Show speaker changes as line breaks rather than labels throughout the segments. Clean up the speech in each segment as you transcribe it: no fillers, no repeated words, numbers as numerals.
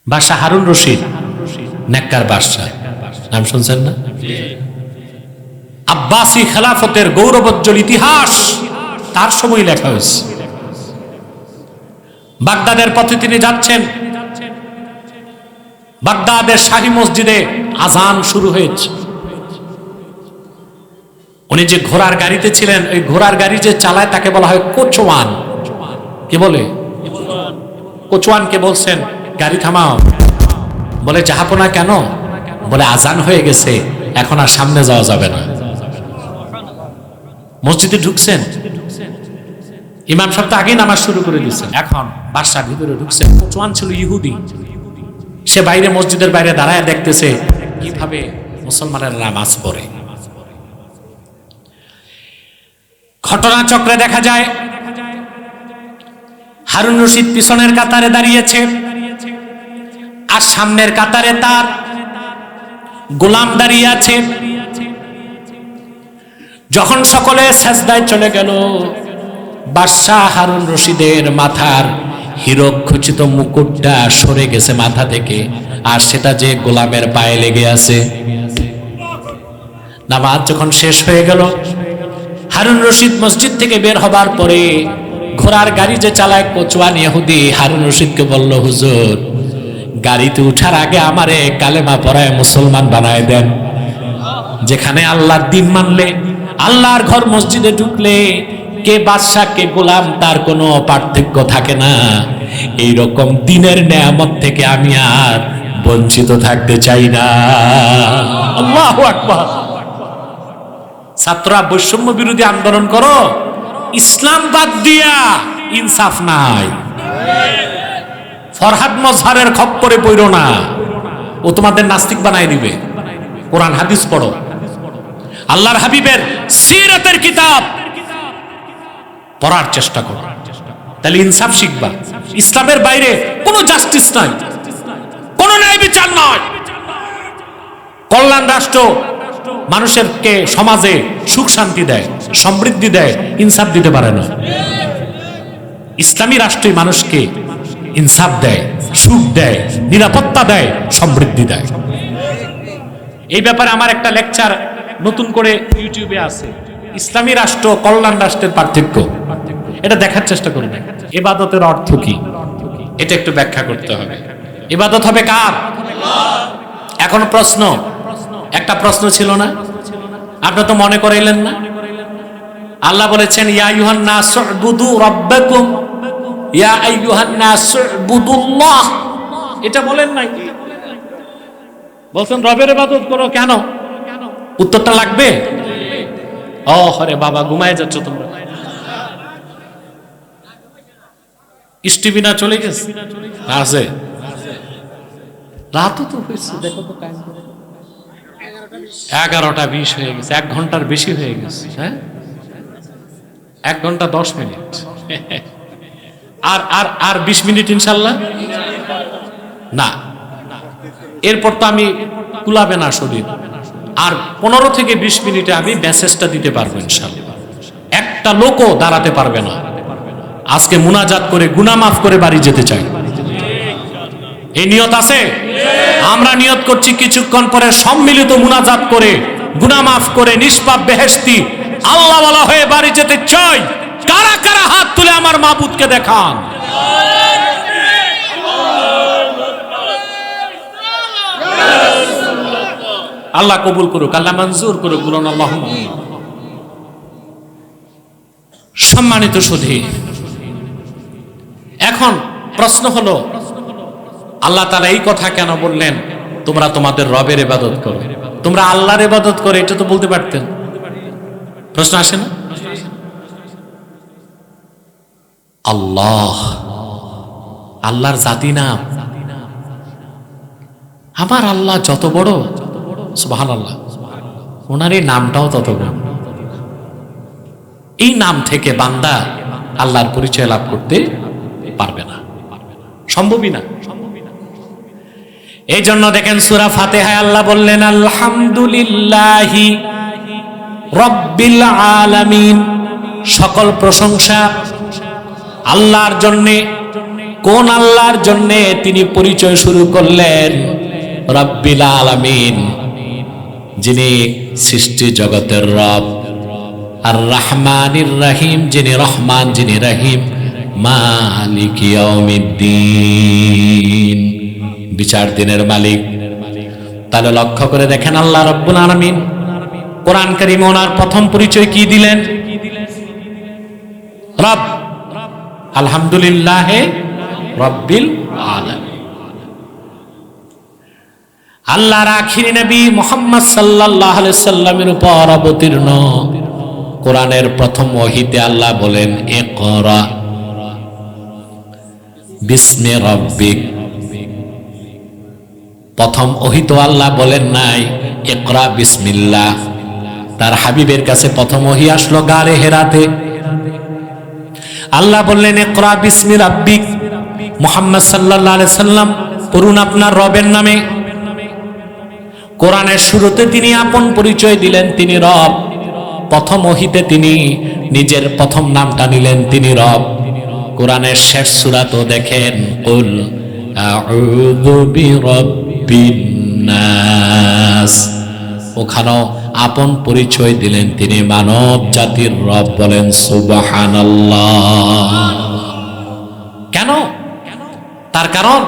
বাদশাহ হারুন রশিদ, নেককার বাদশাহ, নাম শুনছেন না? আব্বাসী খেলাফতের গৌরবোজ্জ্বল ইতিহাস তার সময় লেখা হয়েছে। বাগদাদের পথে তিনি যাচ্ছেন, বাগদাদের শাহী মসজিদে আজান শুরু হয়েছে। উনি যে ঘোড়ার গাড়িতে ছিলেন, ওই ঘোড়ার গাড়ি যে চালায় তাকে বলা হয় কোচওয়ান। কি বলে? কোচওয়ানকে বলছেন গাড়ি থামাও। বলে জাহাপনা কেন? বলে আজান হয়ে গেছে, এখন আর সামনে যাওয়া যাবে না। মসজিদে ঢুকছেন, ইমাম সাহেব তো আগেই নামাজ শুরু করে দিচ্ছেন, এখন বাদশা ভিতরে ঢুকছেন। কোচওয়ান ছিল ইহুদি, সে বাইরে মসজিদের বাইরে দাঁড়ায় দেখতেছে কিভাবে মুসলমানেরা নামাজ পড়ে। ঘটনাচক্রে দেখা যায় হারুন রশিদ পিছনের কাতারে দাঁড়িয়েছে, আর সামনের কাতারে তার গোলাম দাঁড়িয়ে আছে। যখন সকলে সেজদায় চলে গেল, বাদশাহ হারুন রশিদের মাথার হীরক খচিত মুকুটটা সরে গেছে মাথা থেকে, আর সেটা যে গোলামের পায়ে লেগে আছে। নামাজ যখন শেষ হয়ে গেল, হারুন রশিদ মসজিদ থেকে বের হবার পরে ঘোড়ার গাড়ি যে চালায় কোচওয়ান ইহুদি হারুন রশিদকে বলল, হুজুর, গাড়িতে উঠার আগে আমারে কালেমা পড়ায় মুসলমান বানায় দেন। যেখানে আল্লাহর দ্বীন মানলে, আল্লাহর ঘর মসজিদে ঢুকলে কে বাদশা কে গোলাম তার কোনো পার্থক্য থাকে না। এই রকম দ্বীনের নেয়ামত থেকে আমি আর বঞ্চিত থাকতে চাই না। আল্লাহু আকবার। ছাত্ররা বৈষম্য বিরোধী আন্দোলন করো, ইসলাম বাদ দিয়া ইনসাফ নাই। ফরহাদ মজহারের খপ্পরে পড়ো না, ও তোমাদের নাস্তিক বানাই দিবে। কোরআন হাদিস পড়ো, আল্লাহর হাবিবের সিরাতের কিতাব পড়ার চেষ্টা করো, তাহলে ইনসাফ শিখবা। ইসলামের বাইরে কোনো জাস্টিস নাই, কোনো ন্যায় বিচার নয়। কল্যাণ রাষ্ট্র মানুষেরকে সমাজে সুখ শান্তি দেয়, সমৃদ্ধি দেয়, ইনসাফ দিতে পারে না। ইসলামী রাষ্ট্রই মানুষকে ইনসাফ দেয়, সুখ দেয়, নিরাপত্তা দেয়, সমৃদ্ধি দেয়। এই ব্যাপারে আমার একটা লেকচার নতুন করে ইউটিউবে আছে, ইসলামী রাষ্ট্র কল্যাণ রাষ্ট্রের পার্থক্য। এটা দেখার চেষ্টা করুন। ইবাদতের অর্থ কি এটা একটু ব্যাখ্যা করতে হবে। ইবাদত হবে কার? এখন প্রশ্ন, একটা প্রশ্ন ছিল না, আপনি তো মনে করাইলেন না। আল্লাহ বলেছেন ইয়া আইয়ুহান নাস উবুদু রাব্বাকুম, ইয়া আইয়ুহান নাস উবুদুল্লাহ। এটা বলেন নাই? বলছেন রবের ইবাদত করো। কেন? উত্তরটা লাগবে? ও হরে বাবা, ঘুমায় যাচ্ছ তোমরা। স্টিভিনা চলে গেছে? আছে, রাতও তো হয়েছে, দেখো তো টাইম 11:20 হয়ে গেছে, 1 ঘন্টার বেশি হয়ে গেছে। হ্যাঁ, 1 ঘন্টা 10 মিনিট, আর আর আর 20 মিনিট ইনশাল্লাহ না। এরপর তো আমি কুলাবে না শরীর, আর 15 থেকে 20 মিনিটে আমি মেসেজটা দিতে পারবো ইনশাল্লাহ। একটা লোকও দাঁড়াতে পারবে না। আজকে মুনাজাত করে গুনাহ মাফ করে বাড়ি যেতে চাই, এই নিয়ত আছে। আমরা নিয়ত করছি কিছুক্ষণ পরে সম্মিলিত মুনাজাত করে গুনাহ মাফ করে নিষ্পাপ বেহেশতি আল্লাহ ওয়ালা হয়ে বাড়ি যেতে চাই। কারা কারা হাত তুলে আমার মাবুদকে দেখান। আল্লাহ কবুল করুক, আল্লাহ মঞ্জুর করুক, বলুন আল্লাহুম্মা আমিন। সম্মানিত সুধী, এখন প্রশ্ন হলো, আল্লাহ তাআলা এই কথা কেন বললেন তোমরা তোমাদের রবের ইবাদত করো? তোমরা আল্লাহর ইবাদত করো, এটা তো বলতে পারতেন। প্রশ্ন আসে না? আল্লাহ, আল্লাহর জাতি নাম। আমার আল্লাহ যত বড়, সুবহানাল্লাহ, ওনার এই নামটাও তত বড়। এই নাম থেকে বান্দা আল্লাহর পরিচয় লাভ করতে পারবে না, সম্ভবই না। এই জন্য দেখেন সূরা ফাতিহায় আল্লাহ বললেন আলহামদুলিল্লাহি রাব্বিল আলামিন। সকল প্রশংসা আল্লাহর জন্যে, কোন আল্লাহর জন্য তিনি পরিচয় শুরু করলেন? রব্বিল আলামিন, যিনি সৃষ্টি জগতের রব। আর রহমানির রহিম, যিনি রহমান যিনি রহিম। মালিক ইয়াউমিদ্দিন, বিচার দিনের মালিক। তাহলে লক্ষ্য করে দেখেন আল্লাহ রব্বুল আলামিন কোরআন কারীমে ওনার প্রথম পরিচয় কি দিলেন? রব। আলহামদুলিল্লাহ রব্বিল আলামিন। আল্লাহর আখিরি নবী মুহাম্মদ সাল্লাল্লাহু আলাইহি সাল্লামের উপর অবতীর্ণ কোরআনের প্রথম ওহীতে আল্লাহ বলেন ইকরা বিসমি রাব্বিক। প্রথম ওহী তো আল্লাহ বলেন নাই ইকরা বিসমিল্লাহ। তার হাবিবের কাছে প্রথম ওহী আসলো গারে হেরাতে। আল্লাহ বললেন ইকরা বিসমি রাব্বিক। মুহাম্মদ সাল্লাল্লাহু আলাইহি সাল্লাম পড়ুন আপনার রবের নামে। কোরআনের শুরুতে তিনি আপন পরিচয় দিলেন, তিনি রব। প্রথম ওহীতে তিনি নিজের প্রথম নামটা নিলেন, তিনি রব। কোরআনের শেষ সূরা তো দেখেন কুল আউযু বিরাব্বিন নাস, ওখানেও আপন পরিচয় দিলেন, তিনি মানব জাতির রব। বলেন সুবহানাল্লাহ। কেন? তার কারণ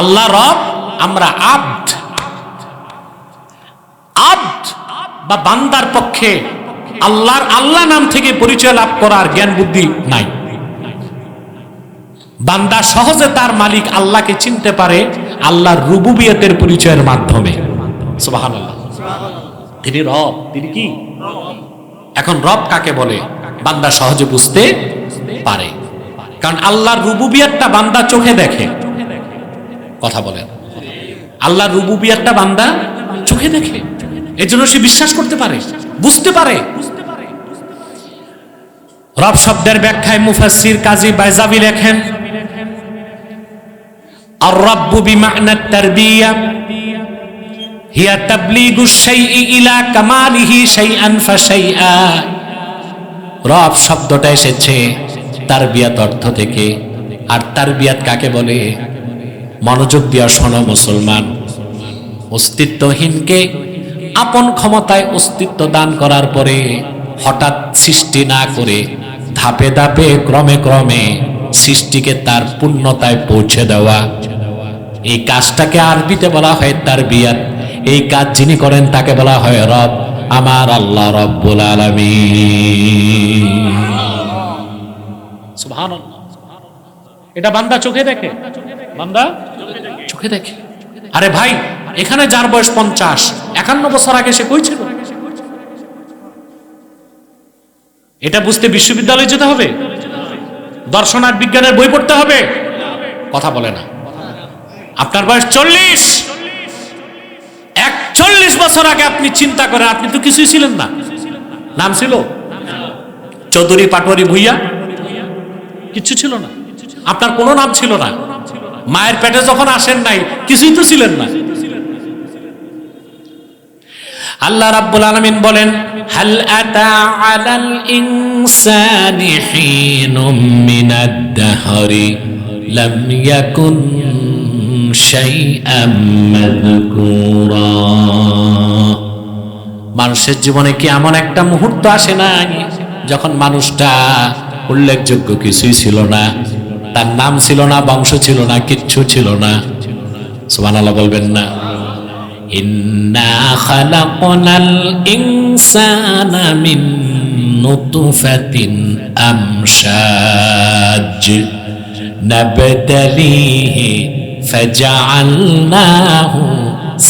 আল্লাহ রব, আমরা আব্দ। আব্দ বা বান্দার পক্ষে আল্লাহ নাম থেকে পরিচয় লাভ করার জ্ঞান বুদ্ধি নাই। বান্দা সহজে তার মালিক আল্লাহকে চিনতে পারে আল্লাহর রুবুবিয়তের পরিচয়ের মাধ্যমে। সুবহানাল্লাহ। তিনি রব, তিনি কি? এখন রব কাকে বলে বান্দা সহজে বুঝতে পারে, কারণ আল্লাহর রুবুবিয়তটা বান্দা চোখে দেখে। কথা বলেন, আল্লাহর রুবুবিয়তটা বান্দা চোখে দেখে, এজন্য সে বিশ্বাস করতে পারে, বুঝতে পারে। রব শব্দের ব্যাখ্যায় মুফাসসির কাজী বাইজাবি লেখেন আর রাব্বু বিমা'না তারবিয়া হিয়া তাবলীগুশ শাইই ইলা কামালিহি শাইআন ফাশাইআ। রব শব্দটা এসেছে তারবিয়াত অর্থ থেকে। আর তারবিয়াত কাকে বলে? মনোযোগ দিয়া শোনো মুসলমান। অস্তিত্বহীনকে আপন ক্ষমতায় অস্তিত্ব দান করার পরে হঠাৎ সৃষ্টি না করে ধাপে ধাপে ক্রমে ক্রমে সৃষ্টিকে তার পূর্ণতায় পৌঁছে দেওয়া, এই কাজটাকে আরবিতে বলা হয় তারবিয়াত। এই কাজ যিনি করেন তাকে বলা হয় রব, আমার আল্লাহ রব্বুল আলামিন। সুবহানাল্লাহ। এটা বান্দা চোখে দেখে, বান্দা চোখে দেখে। আরে ভাই, এখানে যার বয়স 50, 51 বছর আগে সে কই ছিল? এটা বুঝতে বিশ্ববিদ্যালয়ে যেতে হবে, দর্শন আর বিজ্ঞানের বই পড়তে হবে? কথা বলে না। আপনার বয়স 40, 41 বছর আগে আপনি চিন্তা করেন, আপনি তো কিছুই ছিলেন না। নাম ছিল চৌধুরী পাটোয়ারি ভুইয়া, কিছু ছিল না। আপনার কোনো নাম ছিল না। মায়ের পেটে যখন আসেন নাই কিছুই তো ছিলেন না। আল্লাহ রাব্বুল আলামিন বলেন হাল আতা আলাল ইনসানি হিনুম মিনাদ দাহরি লাম ইয়াকুন শাইআম মাযকুরা। মানুষের জীবনে কি এমন একটা মুহূর্ত আসে নাই যখন মানুষটা উল্লেখযোগ্য কিছুই ছিল না, তার নাম ছিল না, বংশ ছিল না, কিচ্ছু ছিল না? সুবহানাল্লাহ বলবেন না? ইন্না খালাকনাল ইনসানা মিন নুতফাতিন আমশাজ নাবতালিহি ফাজআলনাহু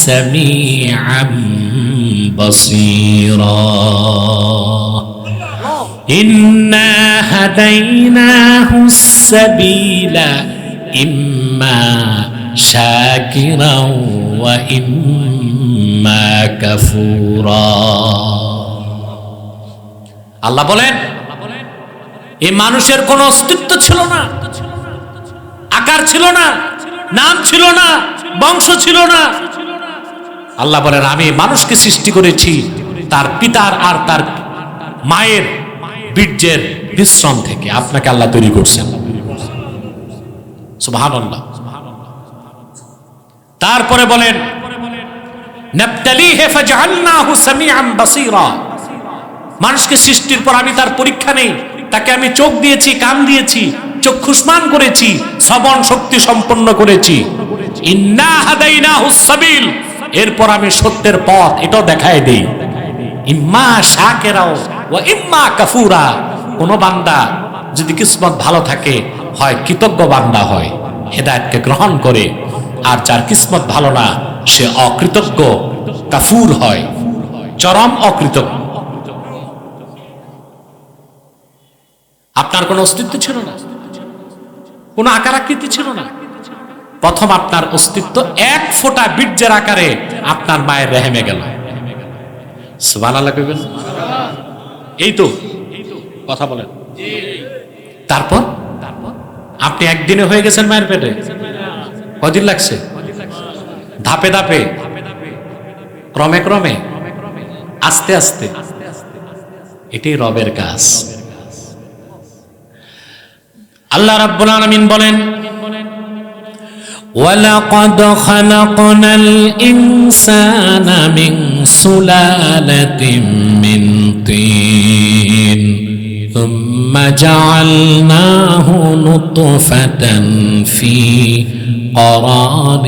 সামিআম বাসীরা। ইন্না হাদাইনাহুস সাবিলা ইম্মা শাকিরাও ওয়া ইম্মা কাফুরা। আল্লাহ বলেন এই মানুষের কোনো অস্তিত্ব ছিল না, আকার ছিল না, নাম ছিল না, বংশ ছিল না। আল্লাহ বলেন আমি মানুষকে সৃষ্টি করেছি তার পিতার আর তার মায়ের বীর্যের বিশ্রম থেকে। আপনাকে আল্লাহ তৈরি করছেন। সুবহানাল্লাহ। তারপরে বলেন নাবতালিহি ফাজআলনাহু সামিআন বাসীরা, মানুষকে সৃষ্টির পর আমি তার পরীক্ষা নেই, তাকে আমি চোখ দিয়েছি, কান দিয়েছি, চক্ষুষ্মান করেছি, শ্রবণ শক্তি সম্পন্ন করেছি। ইন্না হাদাইনাহুস সাবিল, এরপর আমি সত্যের পথ এটাও দেখায় দেই। ইম্মা শাকিরা ওয়া ইম্মা কাফুরা, কোন বান্দা যদি কিসমত ভালো থাকে হয় কৃতজ্ঞ বান্দা হয়, হেদায়েতকে গ্রহণ করে, আর যার কিসমত ভালো না সে অকৃতজ্ঞ কাফুর হয়, চরম অকৃতজ্ঞ। আপনার কোনো অস্তিত্ব ছিল না, কোনো আকার আকৃতি ছিল না। প্রথম আপনার অস্তিত্ব এক ফোঁটা বীর্যের আকারে আপনার মায়ের রেহেমে গেল। সুবহানাল্লাহ কইবেন? এই তো কথা বলেন। তারপর আপনি একদিনে হয়ে গেছেন মায়ের পেটে? কদিন লাগছে? ধাপে ধাপে, ক্রমে ক্রমে, আস্তে আস্তে। এটাই রবের কাজ। আল্লাহ রাব্বুল আলামিন বলেন ওয়ালাকাদ খালাকনাল ইনসানা মিন সুলালাতিন মিন তিন সুম্মা জাআলনাহু নুতফাতান ফি قرار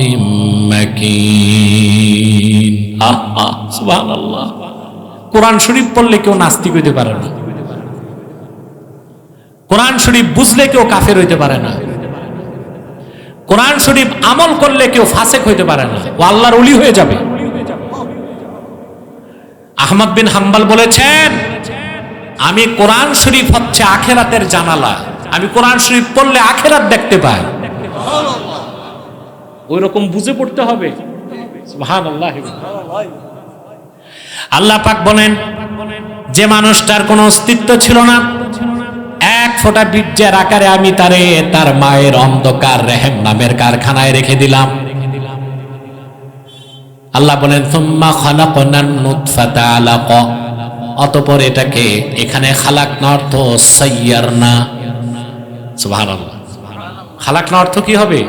مكين। সুবহানাল্লাহ। কোরআন শরীফ পড়লে কেউ নাস্তিক হইতে পারে না, কোরআন শরীফ বুঝলে কেউ কাফের হইতে পারে না, কোরআন শরীফ আমল করলে কেউ ফাসেক হইতে পারে না, ও আল্লাহর ওলি হয়ে যাবে। আহমদ বিন হাম্বল বলেছেন, আমি কোরআন শরীফ হচ্ছে আখেরাতের জানালা, আমি কোরআন শরীফ পড়লে আখেরাত দেখতে পাই। ওই রকম বুঝে পড়তে হবে। সুবহানাল্লাহ। আল্লাহ পাক বলেন, যে মানুষটার কোনো অস্তিত্ব ছিল না, এক ফোঁটা বীর্যের আকারে আমি তারে তার মায়ের অন্ধকার রেহেম নামের কারখানায় রেখে দিলাম। আল্লাহ বলেন সুম্মা খালাকনান নুতফাতা আলাকা, অতঃপর এটাকে, এখানে খালাকনা অর্থ সাইয়ারনা। সুবহানাল্লাহ। খালাকনা অর্থ কি হবে?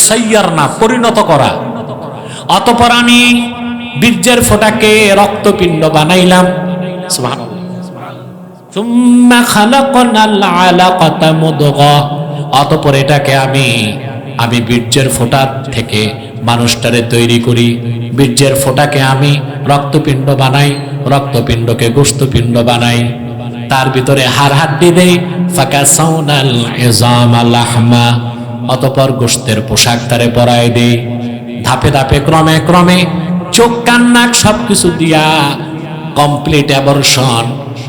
সাইয়ারনা, পরিণত করা। অতঃপর আমি বীর্যের ফোঁটাকে রক্তপিণ্ড বানাইলাম। সুবহানাল্লাহ। সুম্মা খালাকনাল আলাকাতা মুদগা, অতঃপর এটাকে আমি বীর্যের ফোঁটা থেকে মানুষটারে তৈরি করি, বীর্যের ফোঁটাকে আমি রক্তপিণ্ড বানাই, রক্তপিণ্ডকে গোশতপিণ্ড বানাই, তার ভিতরে হাড় হাড্ডি দেই। ফাকাসাউনাল ইযামা লাহমা, অতঃপর গোশতের পোশাক তারে পরাই দেই। ধাপে ধাপে, ক্রমে ক্রমে, চোখ কান নাক সবকিছু দিয়া কমপ্লিট অ্যাবর্শন,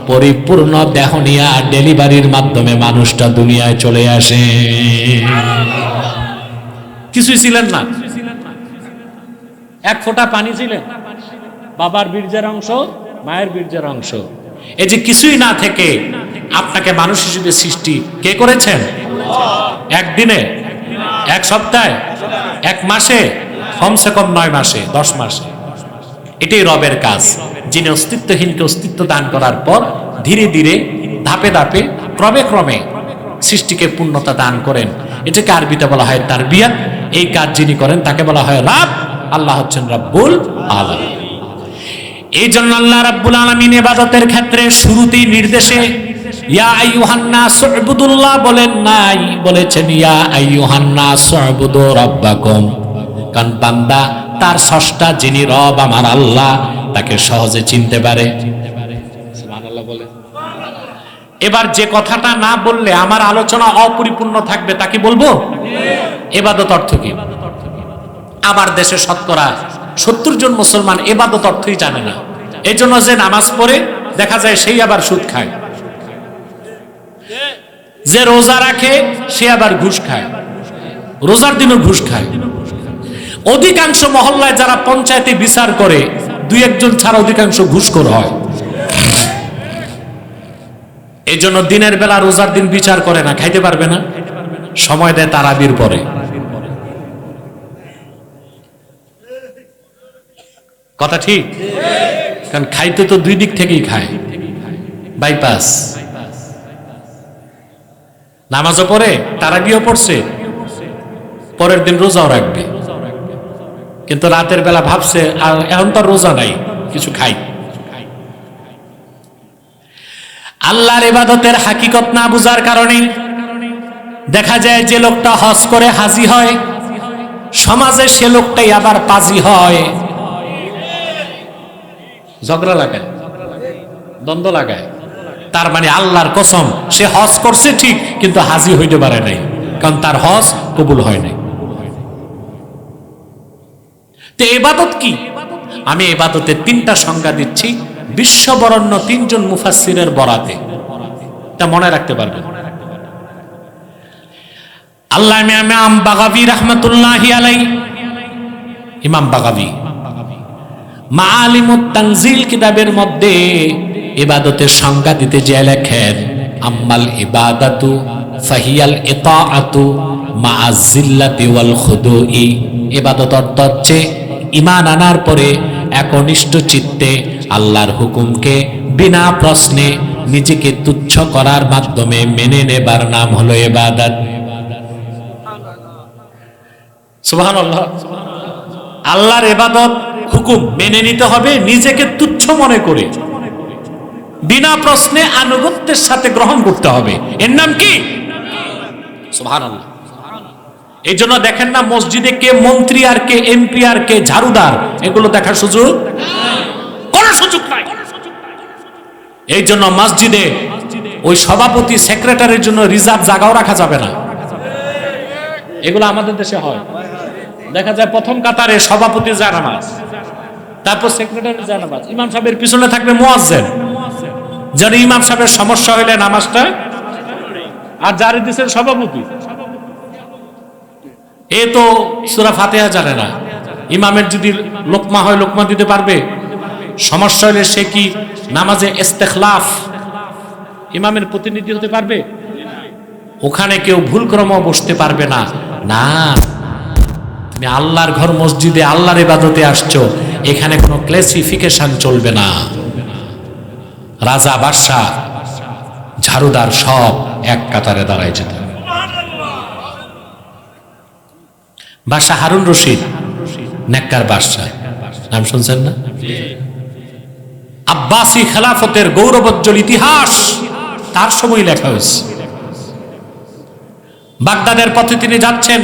পরিপূর্ণ দেহ নিয়া ডেলিভারির মাধ্যমে মানুষটা দুনিয়ায় চলে আসে। কিছুই ছিলেন না, এক ফোঁটা পানি ছিলেন, বাবার বীর্যের অংশ, মায়ের বীর্যের অংশ। এই যে কিছুই না থেকে আপনাকে মানুষ হিসেবে সৃষ্টি কে করেছেন? একদিনে, এক সপ্তাহে, এক মাসে, কমসে কম 9 মাসে, 10 মাসে। এটাই রবের কাজ, যিনি অস্তিত্বহীনকে অস্তিত্ব দান করার পর ধীরে ধীরে, ধাপে ধাপে, ক্রমে ক্রমে সৃষ্টিকে পূর্ণতা দান করেন। এটাকে আরবিতে বলা হয় তারবিয়াত। এই কাজ যিনি করেন তাকে বলা হয় রাব। আল্লাহ হচ্ছেন রাব্বুল আলামিন। এই জন্য আল্লাহ রাব্বুল আলামিন ইবাদতের ক্ষেত্রে শুরুতেই নির্দেশে ইয়া আইয়ুহান নাস উবুদুল্লাহ বলেন নাই, বলেছেন ইয়া আইয়ুহান নাস উবুদু রাব্বাকুম। কারণ বান্দা তার স্রষ্টা যিনি রব আমার আল্লাহ, তাকে সহজে চিনতে পারে। সুবহানাল্লাহ বলে। এবার যে কথাটা না বললে আমার আলোচনা অপরিপূর্ণ থাকবে, তা কি বলবো? ইবাদত অর্থ কি? আমার দেশে শতকরা 70 জন মুসলমান ইবাদত অর্থই জানে না। এই জন্য যে নামাজ পড়ে দেখা যায় সেই আবার সুদ খায়, যে রোজা রাখে সে আবার ঘুষ খায়, রোজার দিনও ঘুষ খায়। অধিকাংশ মহল্লায় যারা পঞ্চায়েতে বিচার করে 2-1 জন ছাড়া অধিকাংশ ঘুষখোর হয়। এই জন্য দিনের বেলা রোজার দিন বিচার করে না, খাইতে পারবে না, সময় দেয় তারাবির পরে। কথা ঠিক? কারণ খাইতে তো 2 দিক থেকেই খায়, বাইপাস। নামাজও পড়ে, তারাবিও পড়ছে, পরের দিন রোজাও রাখবে, কিন্তু রাতের বেলা ভাবছে আর এখন তো রোজা নাই, কিছু খাই। আল্লাহর ইবাদতের হাকিকত না বুঝার কারণে দেখা যায় যে লোকটা হজ করে হাজি হয়, সমাজে সে লোকটাই আবার পাজি হয়, ঝগড়া লাগায়, দ্বন্দ্ব লাগায়। তার মানে আল্লাহর কসম, সে হজ করছে ঠিক, কিন্তু হাজি হইতে পারে নাই, কারণ তার হজ কবুল হয় নাই। তো ইবাদত কি? আমি ইবাদতের তিনটা সংজ্ঞা দিচ্ছি বিশ্ববরণ্য তিনজন মুফাসসিরের বরাতে, তা মনে রাখতে পারবেন। আল্লামা ইমাম বাগাবী রাহমাতুল্লাহি আলাইহি, ইমাম বাগাবী মাআলিমুত তানজিল কিতাবের মধ্যে ইবাদতের সংজ্ঞা দিতে যে লেখেন, আম্মাল ইবাদাতু ফাহিয়াল ইতাআতু মা'আজ জিল্লাতি ওয়াল খুদুই। ইবাদত অর্থ হচ্ছে ঈমান আনার পরে একনিষ্ঠ চিত্তে আল্লাহর হুকুমকে বিনা প্রশ্নে নিজেকে তুচ্ছ করার মাধ্যমে মেনে নেবার নাম হলো ইবাদত। সুবহানাল্লাহ। আল্লাহর ইবাদত হুকুম মেনে নিতে হবে নিজেকে তুচ্ছ মনে করে, বিনা প্রশ্নে আনুগত্যের সাথে গ্রহণ করতে হবে। এর নাম কি? সুবহানাল্লাহ। এই জন্য দেখেন না মসজিদে কে মন্ত্রী আর কে এমপি আর কে ঝাড়ুদার, এগুলো দেখার সুযোগ কোন সুযোগ নাই। এই জন্য মসজিদে ওই সভাপতি সেক্রেটারির জন্য রিজার্ভ জায়গাও রাখা যাবে না। এগুলো আমাদের দেশে হয়, দেখা যায় প্রথম কাতারে সভাপতি যায় নামাজ, তারপর সেক্রেটারি যায় নামাজ, ইমাম সাহেবের পিছনে থাকবে মুয়াজ্জিন, যেন ইমাম সাহেবের সমস্যা হইলে নামাজটা আর জারি দিচ্ছেন সভাপতি। এ তো সূরা ফাতিহা জানে না, ইমামের যদি লোকমা হয় লোকমা দিতে পারবে? সমস্যা হলে সে কি নামাজে ইস্তেখলাফ ইমামের প্রতিনিধি হতে পারবে? ওখানে কেউ ভুলক্রমে বসতে পারবে না। না, তুমি আল্লাহর ঘর মসজিদে আল্লাহর ইবাদতে আসছো, এখানে কোনো ক্লাসিফিকেশন চলবে না। রাজা বাদশা ঝাড়ুদার সব এক কাতারে দাঁড়ায় যেতে হবে। বাদশা হারুন রশিদ, নেককার বাদশা, নাম শুনছেন না? আব্বাসী খেলাফতের গৌরবোজ্জ্বল ইতিহাস তার সময় লেখা হয়েছে। বাগদাদের পথে তিনি যাচ্ছেন,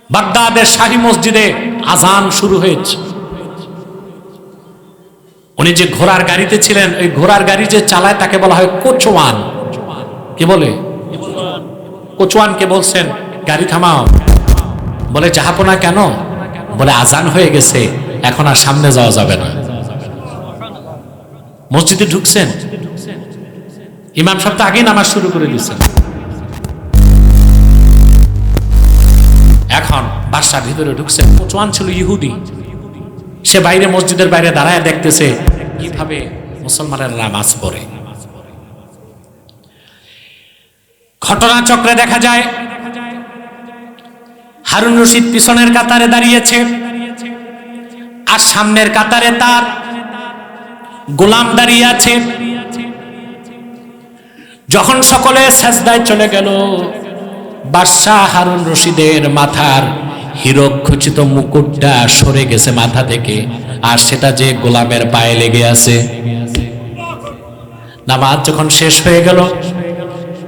বাগদাদের শাহী মসজিদে আজান শুরু হয়েছে। উনি যে ঘোড়ার গাড়িতে ছিলেন, ওই ঘোড়ার গাড়ি যে চালায় তাকে বলা হয় কোচওয়ান। কি বলে? কোচওয়ানকে বলছেন গাড়ি থামাও। বলে জাহাপনা কেন? বলে আজান হয়ে গেছে, এখন আর সামনে যাওয়া যাবে না। মসজিদে ঢুকছেন, ইমাম সাহেব তো আগেই নামাজ শুরু করে দিচ্ছেন। এখন বাদশা ভিতরে ঢুকছেন, কোচওয়ান ছিল ইহুদি, সে বাইরে মসজিদের বাইরে দাঁড়ায় দেখতেছে কিভাবে মুসলমানের নামাজ পড়ে। ঘটনাচক্রে দেখা যায় হারুন রশিদ পিছনের কাতারে দাঁড়িয়েছে, আর সামনের কাতারে তার গোলাম দাঁড়িয়ে আছে। যখন সকলে সাজদায় চলে গেল, বাদশাহ হারুন রশিদের মাথার হীরক খচিত মুকুটটা সরে গেছে মাথা থেকে, আর সেটা যে গোলামের পায়ে লেগে আছে। নামাজ যখন শেষ হয়ে গেল,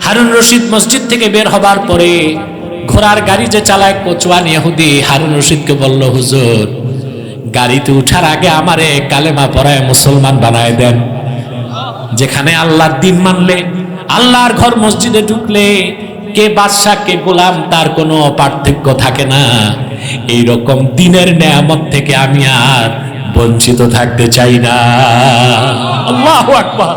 হারুন রশিদ মসজিদ থেকে বের হবার পরে ঘোড়ার গাড়ি যে চালায় কোচওয়ান ইহুদি হারুন রশিদকে বলল, হুজুর, গাড়িতে উঠার আগে আমারে কালেমা পড়ায় মুসলমান বানায় দেন। যেখানে আল্লাহর দ্বীন মানলে, আল্লাহর ঘর মসজিদে ঢুকলে কে বাদশা কে গোলাম তার কোনো পার্থক্য থাকে না। এই রকম দ্বীনের নেয়ামত থেকে আমি আর বঞ্চিত থাকতে চাই না। আল্লাহু আকবার।